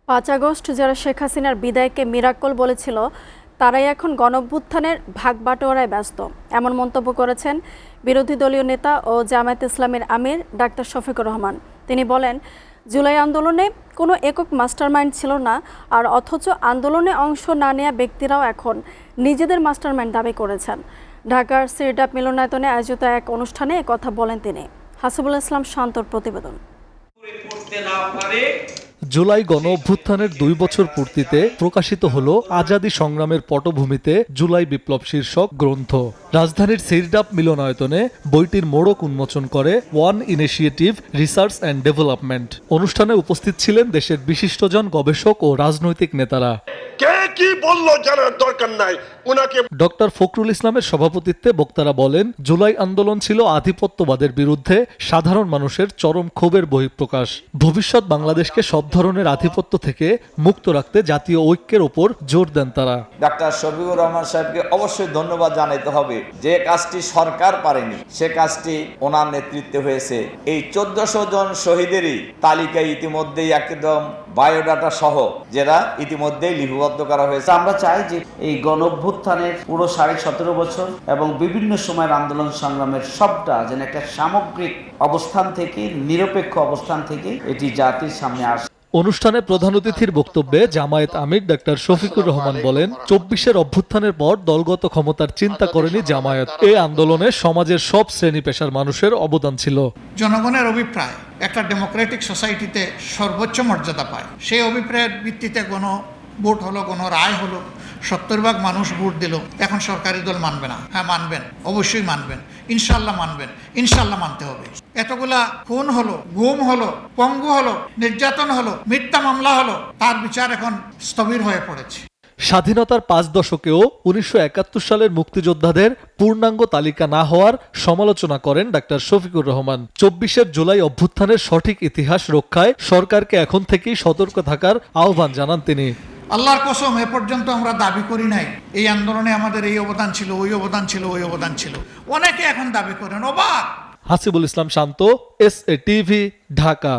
5 August যারা শেখ হাসিনার বিদায়কে miracle বলেছিল তারাই এখন গণঅভ্যুত্থানের ভাগবাটোয়ারায় ব্যস্ত, এমন মন্তব্য করেছেন বিরোধী দলীয় নেতা ও জামায়াত ইসলামীর আমির ডাক্তার শফিকুর রহমান। তিনি বলেন, জুলাই আন্দোলনে কোনো একক মাস্টারমাইন্ড ছিল না, আর অথচ আন্দোলনে অংশ না নেওয়া ব্যক্তিরাও এখন নিজেদের মাস্টারমাইন্ড দাবি করেছেন। ঢাকার সিরডাপ মিলনায়তনে আয়োজিত এক অনুষ্ঠানে একথা বলেন তিনি। হাসিবুল ইসলাম শান্তর প্রতিবেদন। জুলাই গণ অভ্যুত্থানের 2 বছর পূর্তিতে প্রকাশিত হল আজাদী সংগ্রামের পটভূমিতে জুলাই বিপ্লব শীর্ষক গ্রন্থ। রাজধানীর সিরডাপ মিলনায়তনে বইটির মোড়ক উন্মোচন করে one initiative research and development. অনুষ্ঠানে উপস্থিত ছিলেন দেশের বিশিষ্টজন, গবেষক ও রাজনৈতিক নেতারা। কি বললো জানার দরকার নাই উনাকে। ডক্টর ফখরুল ইসলামের সভাপতিত্বে বক্তারা বলেন, জুলাই আন্দোলন ছিল আধিপত্যবাদের বিরুদ্ধে সাধারণ মানুষের চরম ক্ষোভের বহিঃপ্রকাশ। ভবিষ্যৎ বাংলাদেশকে সব ধরনের আধিপত্য থেকে মুক্ত রাখতে জাতীয় ঐক্যের ওপর জোর দেন তারা। ডাক্তার শফিকুর রহমান সাহেবকে অবশ্যই ধন্যবাদ জানাতে হবে। যে কাজটি সরকার পারেনি সে কাজটি ওনার নেতৃত্বে হয়েছে। এই 1400 জন শহীদেরই তালিকায় ইতিমধ্যেই একদম বায়োডাটা সহ যারা ইতিমধ্যেই লিপিবদ্ধ করা হয়েছে। আমরা চাই যে এই গণঅভ্যুত্থানের পুরো 17.5 বছর এবং বিভিন্ন সময়ের আন্দোলন সংগ্রামের সবটা যেন একটা সামগ্রিক অবস্থান থেকে, নিরপেক্ষ অবস্থান থেকে এটি জাতির সামনে আসে। অনুষ্ঠানে প্রধান অতিথির বক্তব্যে জামায়াত আমির ডাক্তার শফিকুর রহমান বলেন, 24-এর অভ্যুত্থানের পর দলগত ক্ষমতার চিন্তা করেনি জামায়াত। এই আন্দোলনে সমাজের সব শ্রেণী পেশার মানুষের অবদান ছিল। জনগণের অভিপ্রায় একটা ডেমোক্রেটিক সোসাইটিতে সর্বোচ্চ মর্যাদা পায়। সেই অভিপ্রায়ের ভিত্তিতে কোনো ভোট হলো, কোনো রায় হলো, 70% মানুষ ভোট দিল। এখন সরকারি দল মানবে না? হ্যাঁ মানবেন, অবশ্যই মানবেন, ইনশাল্লাহ মানবেন, ইনশাল্লাহ মানতে হবে। এতগুলা খুন হলো, গুম হলো, পঙ্গু হলো, নির্যাতন হলো, মিথ্যা মামলা হলো, তার বিচার এখন স্থবির হয়ে পড়েছে। স্বাধীনতার 5 দশকেও 1971 সালের মুক্তিযোদ্ধাদের পূর্ণাঙ্গ তালিকা না হওয়ার সমালোচনা করেন ডাক্তার শফিকুর রহমান। 24-এর জুলাই অভ্যুত্থানের সঠিক ইতিহাস রক্ষায় সরকারকে এখন থেকেই সতর্ক থাকার আহ্বান জানান তিনি। আল্লাহর কসম, এ পর্যন্ত আমরা দাবি করি নাই এই আন্দোলনে আমাদের এই অবদান ছিল, ওই অবদান ছিল, ওই অবদান ছিল। অনেকে এখন দাবি করেন, অবাক। হাসিবুল ইসলাম শান্ত, SA TV, ঢাকা।